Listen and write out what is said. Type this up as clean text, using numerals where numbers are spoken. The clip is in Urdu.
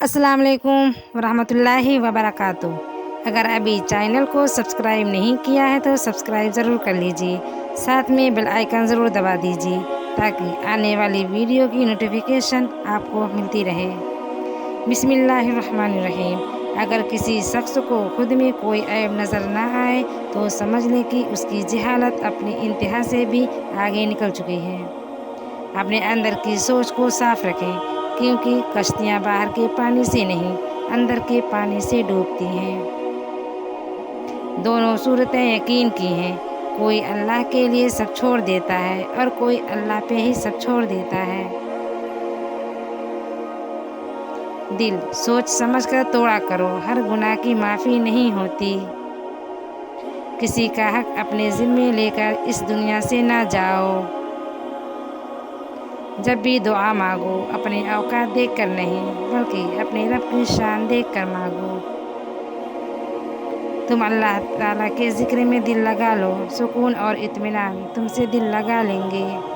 السلام علیکم ورحمۃ اللہ وبرکاتہ۔ اگر ابھی چینل کو سبسکرائب نہیں کیا ہے تو سبسکرائب ضرور کر لیجیے، ساتھ میں بیل آئیکن ضرور دبا دیجیے تاکہ آنے والی ویڈیو کی نوٹیفیکیشن آپ کو ملتی رہے۔ بسم اللہ الرحمن الرحیم۔ اگر کسی شخص کو خود میں کوئی عیب نظر نہ آئے تو سمجھ لیں کہ اس کی جہالت اپنی انتہا سے بھی آگے نکل چکی ہے۔ اپنے اندر کی سوچ کو صاف رکھیں، کیونکہ کشتیاں باہر کے پانی سے نہیں، اندر کے پانی سے ڈوبتی ہیں۔ دونوں صورتیں یقین کی ہیں، کوئی اللہ کے لیے سب چھوڑ دیتا ہے اور کوئی اللہ پہ ہی سب چھوڑ دیتا ہے۔ دل سوچ سمجھ کر توڑا کرو، ہر گناہ کی معافی نہیں ہوتی۔ کسی کا حق اپنے ذمے لے کر اس دنیا سے نہ جاؤ۔ جب بھی دعا مانگو اپنے اوقات دیکھ کر نہیں، بلکہ اپنے رب کی شان دیکھ کر مانگو۔ تم اللہ تعالیٰ کے ذکر میں دل لگا لو، سکون اور اطمینان تم سے دل لگا لیں گے۔